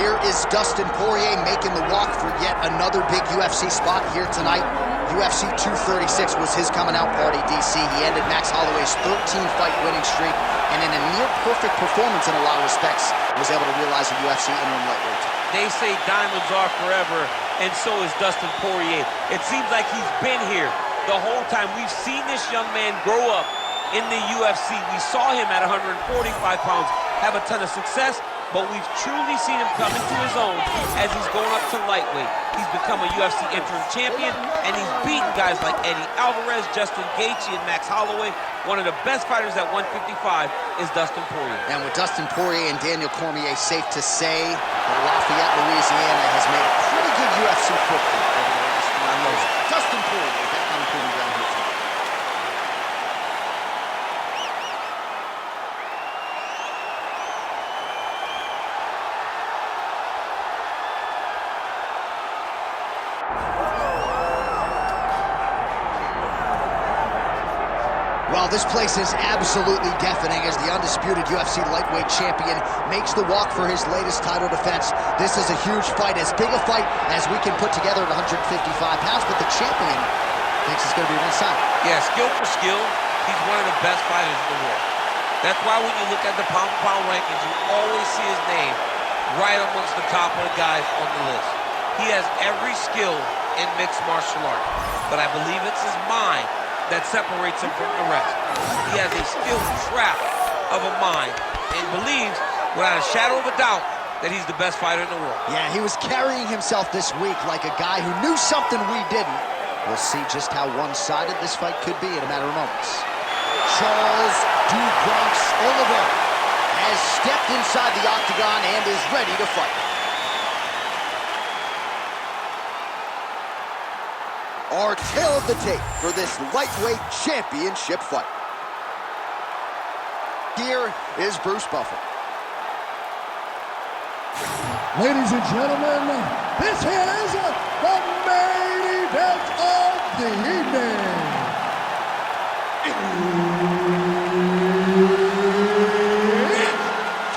Here is Dustin Poirier making the walk for yet another big UFC spot here tonight. UFC 236 was his coming out party, DC. He ended Max Holloway's 13-fight winning streak, and in a near-perfect performance in a lot of respects, was able to realize a UFC interim lightweight. They say diamonds are forever, and so is Dustin Poirier. It seems like he's been here the whole time. We've seen this young man grow up in the UFC. We saw him at 145 pounds have a ton of success, but we've truly seen him come into his own as he's going up to lightweight. He's become a UFC interim champion, and he's beaten guys like Eddie Alvarez, Justin Gaethje, and Max Holloway. One of the best fighters at 155 is Dustin Poirier. And with Dustin Poirier and Daniel Cormier, safe to say that Lafayette, Louisiana has made a pretty good UFC footprint over the last 5 years. Dustin Poirier, that kind of proving ground here tonight. Well, this place is absolutely deafening as the undisputed UFC lightweight champion makes the walk for his latest title defense. This is a huge fight, as big a fight as we can put together at 155 pounds, but the champion thinks it's going to be one-sided. Yeah, skill for skill, he's one of the best fighters in the world. That's why when you look at the pound-for-pound rankings, you always see his name right amongst the top of the guys on the list. He has every skill in mixed martial art, but I believe it's his mind that separates him from the rest. He has a skill trap of a mind and believes, without a shadow of a doubt, that he's the best fighter in the world. Yeah, he was carrying himself this week like a guy who knew something we didn't. We'll see just how one-sided this fight could be in a matter of moments. Charles "Du Bronx" Oliveira has stepped inside the octagon and is ready to fight. Our tale of the tape for this lightweight championship fight. Here is Bruce Buffer. Ladies and gentlemen, this is the main event of the evening. It's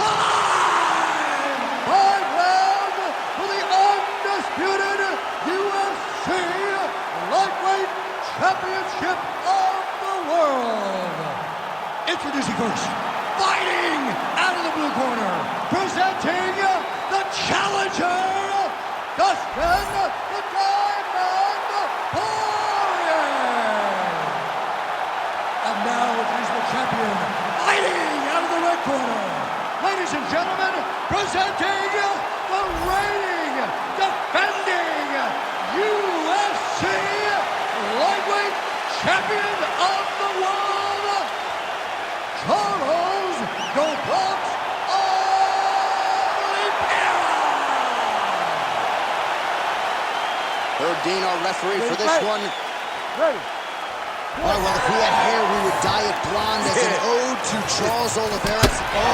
time! 5 rounds for the undisputed UFC lightweight championship of the world. Introducing first, fighting out of the blue corner, presenting the challenger, Dustin the Diamond Poirier. And now he's the champion, fighting out of the red corner. Ladies and gentlemen, presenting the reigning, defending UFC lightweight champion of the world, Charles "Du Bronx" Oliveira. Herb Dean, our referee for this one. Ready. All right, well, if we had hair, we would dye it blonde as an ode to Charles Oliveira. Oh,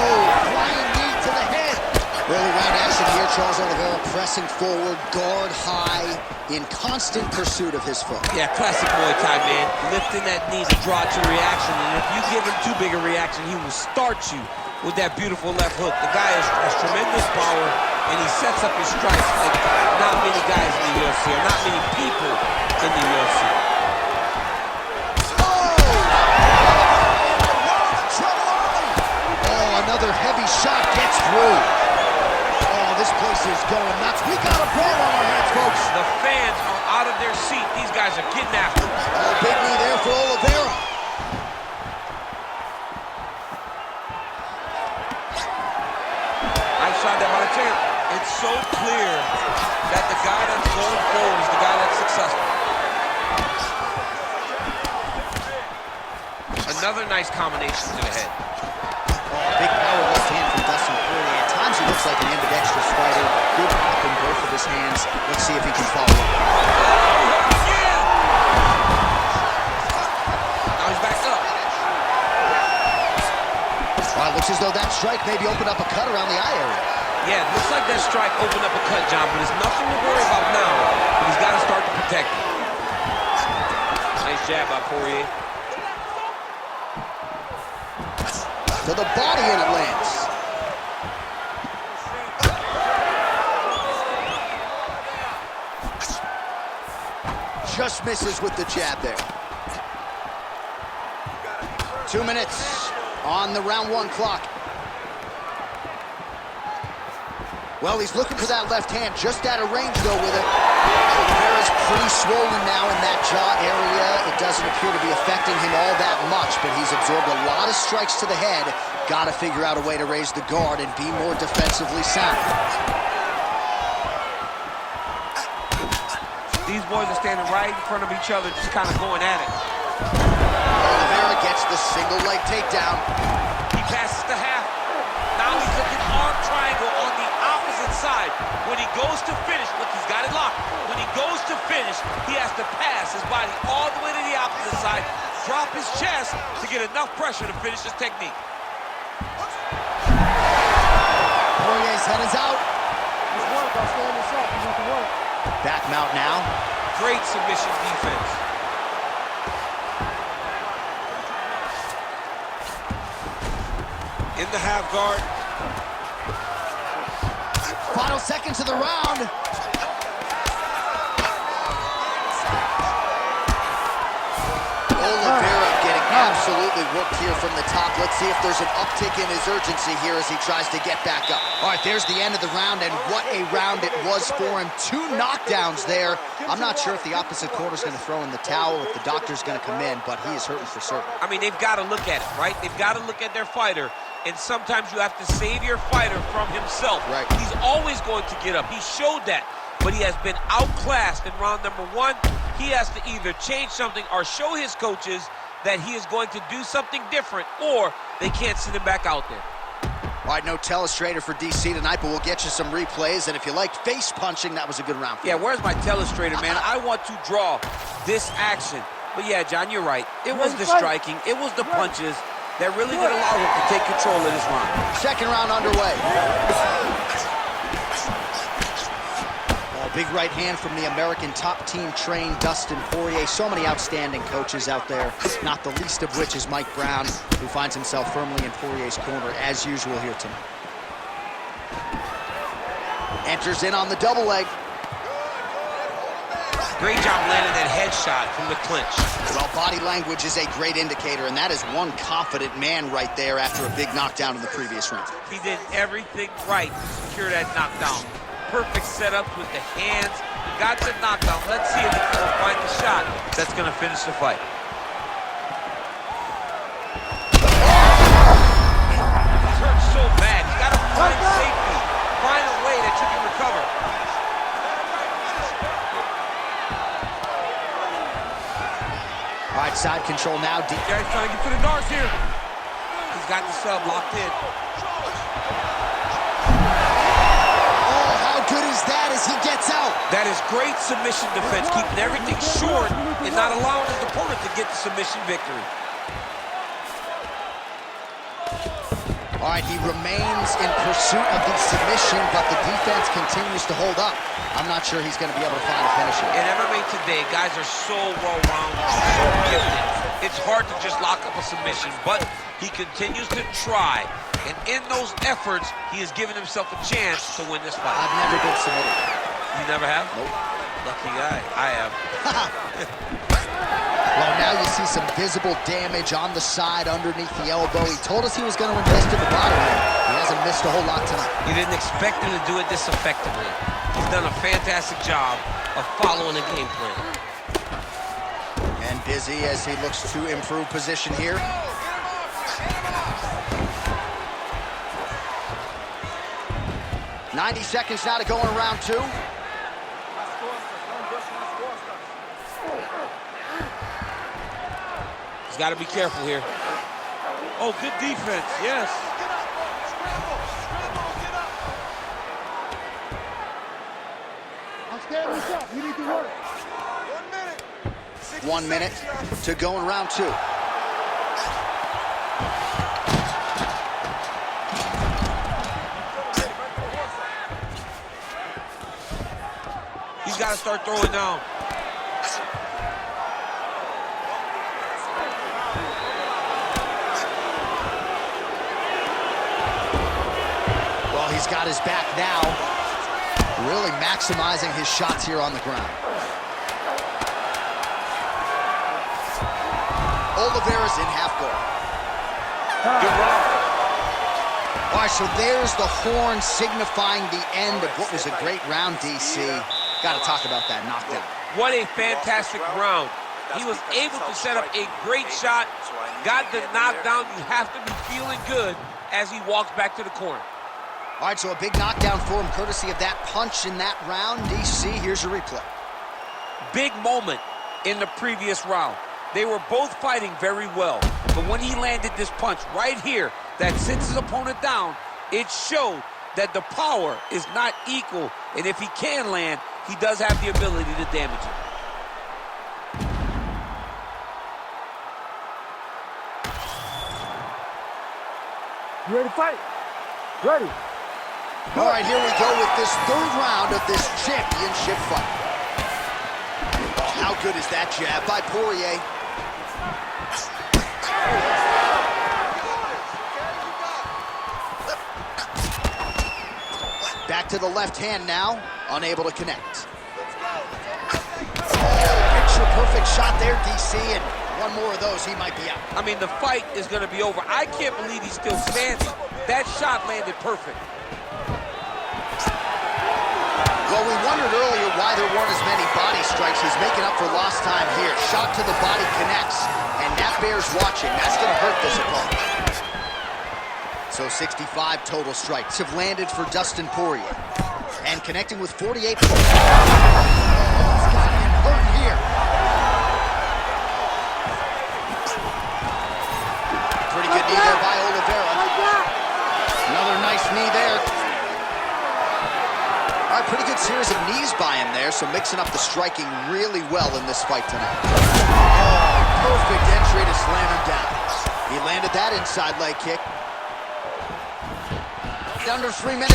flying knee to the head. Early round action here, Charles Oliveira pressing forward, guard high, in constant pursuit of his foe. Yeah, classic Muay Thai, man. Lifting that knee to draw to reaction, and if you give him too big a reaction, he will start you with that beautiful left hook. The guy has tremendous power, and he sets up his strikes like not many guys in the UFC, or not many people in the UFC. Oh, another heavy shot gets through. This place is going nuts. We got a brawl on our hands, folks. The fans are out of their seat. These guys are getting after it. Oh, big knee there for Oliveira. Nice shot there by the champ. It's so clear that the guy that's going forward is the guy that's successful. Another nice combination to the head. Oh, big power left hand from Dustin Poirier. At times he looks like an ambidextrous fighter. Good pop in both of his hands. Let's see if he can follow up. Now he's back up. Well, it looks as though that strike maybe opened up a cut around the eye area. Yeah, it looks like that strike opened up a cut, John, but there's nothing to worry about now. But he's got to start to protect it. Nice jab by Poirier. To the body, and it lands. just misses with the jab there. 2 minutes on the round 1 clock. Well, he's looking for that left hand, just out of range, though, with it. Oliveira's pretty swollen now in that jaw area. It doesn't appear to be affecting him all that much, but he's absorbed a lot of strikes to the head. Got to figure out a way to raise the guard and be more defensively sound. These boys are standing right in front of each other, just kind of going at it. Oliveira gets the single leg takedown. He passes the half. Now he's looking arm triangle on the opposite side. When he goes to finish, look, he's got it locked. When he goes to finish, he has to pass his body all the way to the opposite side, drop his chest to get enough pressure to finish his technique. Poirier's head is out. Let's work. I'll stand this up. You have to work. Back mount now. Great submission defense. In the half guard. Final seconds of the round. Oliveira getting absolutely worked here from the top. Let's see if there's an uptick in his urgency here as he tries to get back up. All right, there's the end of the round, and what a round it was for him. 2 knockdowns there. I'm not sure if the opposite corner's going to throw in the towel, if the doctor's going to come in, but he is hurting for certain. I mean, they've got to look at it, right? They've got to look at their fighter, and sometimes you have to save your fighter from himself. Right. He's always going to get up. He showed that, but he has been outclassed in round number 1. He has to either change something or show his coaches that he is going to do something different, or they can't send him back out there. All right, no telestrator for DC tonight, but we'll get you some replays. And if you like face punching, that was a good round for you. Yeah, where's my telestrator, man? I want to draw this action. But yeah, John, you're right. It was the striking. It was the punches that really did allow him to take control of this round. Second round underway. Big right hand from the American top team trained Dustin Poirier. So many outstanding coaches out there, not the least of which is Mike Brown, who finds himself firmly in Poirier's corner, as usual here tonight. Enters in on the double leg. Great job landing that headshot from the clinch. Well, body language is a great indicator, and that is one confident man right there after a big knockdown in the previous round. He did everything right to secure that knockdown. Perfect setups with the hands, got the knockdown. Let's see if he can find the shot that's going to finish the fight. He's hurt so bad. He's got to find safety, find a way that you can recover. All right, side control now. Yeah, he's trying to get to the darts here. He's got the sub locked in. Good as that as he gets out. That is great submission defense, keeping everything short and not allowing his opponent to get the submission victory. All right, he remains in pursuit of the submission, but the defense continues to hold up. I'm not sure he's going to be able to find a finisher. In MMA today, guys are so well-rounded, so gifted. It's hard to just lock up a submission, but he continues to try. And in those efforts, he has given himself a chance to win this fight. I've never been submitted. You never have? Nope. Lucky guy. I have. Well, now you see some visible damage on the side underneath the elbow. He told us he was going to invest in the body. He hasn't missed a whole lot tonight. You didn't expect him to do it this effectively. He's done a fantastic job of following a game plan. And busy as he looks to improve position here. 90 seconds now to go in round 2. He's got to be careful here. Oh, good defense, yes. I'll stand this up. You need to work. 1 minute to go in round 2. He's got to start throwing down. Well, he's got his back now, really maximizing his shots here on the ground. Oliveira's in half guard. Good round. All right, so there's the horn signifying the end of what was a great round, DC. Got to talk about that knockdown. What a fantastic round. He was able to set up a great shot, got the knockdown. You have to be feeling good as he walks back to the corner. All right, so a big knockdown for him, courtesy of that punch in that round. DC, here's your replay. Big moment in the previous round. They were both fighting very well, but when he landed this punch right here that sits his opponent down, it showed that the power is not equal, and if he can land, he does have the ability to damage it. You ready to fight? Ready. All right, here we go with this third round of this championship fight. Oh, how good is that jab by Poirier? Back to the left hand now, unable to connect. Picture-perfect shot there, DC, and one more of those, he might be out. I mean, the fight is going to be over. I can't believe he's still standing. That shot landed perfect. Well, we wondered earlier why there weren't as many body strikes. He's making up for lost time here. Shot to the body connects, and that bears watching. That's going to hurt this opponent. So 65 total strikes have landed for Dustin Poirier. And connecting with 48 points. He's got him hurt here. Pretty good knee there by Oliveira. Another nice knee there. All right, pretty good series of knees by him there, so mixing up the striking really well in this fight tonight. Oh, perfect entry to slam him down. He landed that inside leg kick. Under 3 minutes.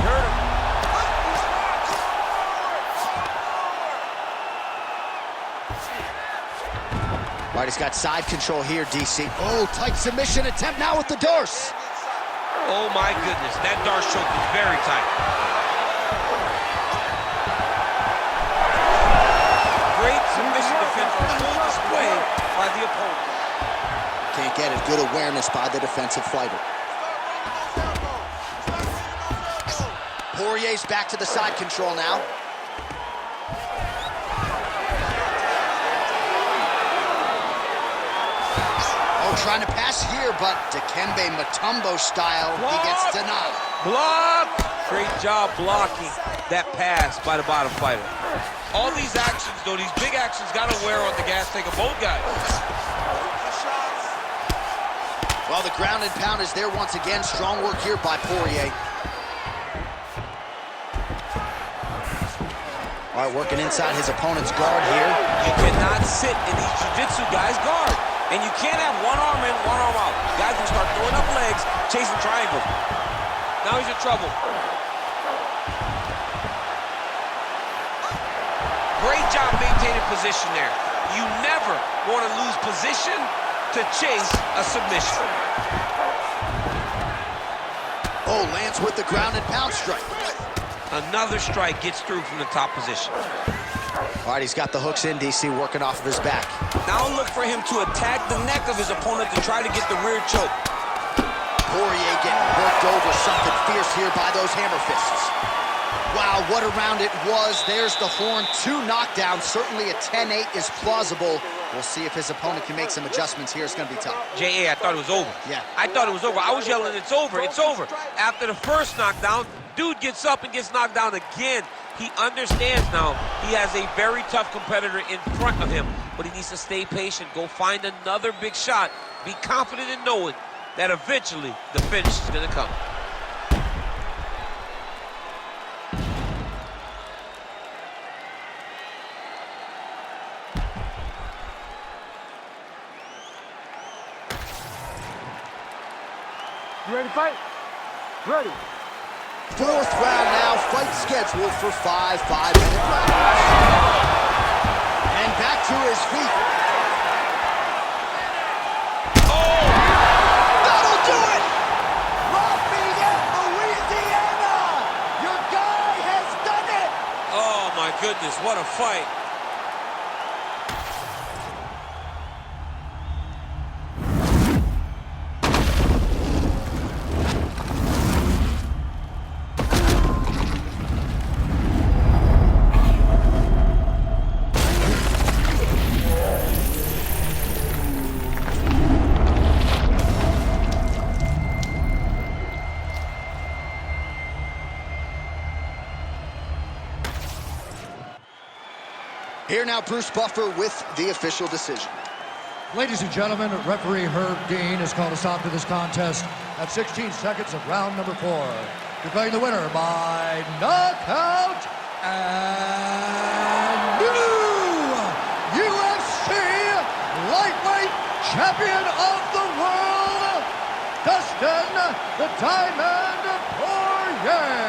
Hurt him. All right, he's got side control here, DC. Oh, tight submission attempt now with the Darce. Oh my goodness, that Darce choke is very tight. Great submission defense on full display by the opponent. Can't get it. Good awareness by the defensive fighter. Poirier's back to the side control now. Oh, trying to pass here, but Dikembe Mutombo style, he gets denied. Block! Great job blocking that pass by the bottom fighter. All these actions, though, these big actions, got to wear on the gas tank of both guys. Well, the ground and pound is there once again. Strong work here by Poirier. All right, working inside his opponent's guard here. You cannot sit in these jiu-jitsu guys' guard. And you can't have one arm in, one arm out. Guys will start throwing up legs, chasing triangles. Now he's in trouble. Great job maintaining position there. You never want to lose position to chase a submission. Oh, lands with the ground and pound strike. Another strike gets through from the top position. All right, he's got the hooks in, DC, working off of his back. Now look for him to attack the neck of his opponent to try to get the rear choke. Poirier getting worked over, something fierce here by those hammer fists. Wow, what a round it was. There's the horn, 2 knockdowns. Certainly a 10-8 is plausible. We'll see if his opponent can make some adjustments here. It's going to be tough. J.A., I thought it was over. Yeah. I thought it was over. I was yelling, it's over, it's over. After the first knockdown, dude gets up and gets knocked down again. He understands now he has a very tough competitor in front of him, but he needs to stay patient, go find another big shot, be confident in knowing that eventually the finish is going to come. You ready to fight? Ready. 4th round now, fight scheduled for 5 5-minute rounds. And back to his feet. Oh! That'll do it! Lafayette, Louisiana! Your guy has done it! Oh, my goodness, what a fight. Here now, Bruce Buffer with the official decision. Ladies and gentlemen, referee Herb Dean has called a stop to this contest at 16 seconds of round number 4. Declaring the winner by knockout and new UFC lightweight champion of the world, Dustin the Diamond Poirier.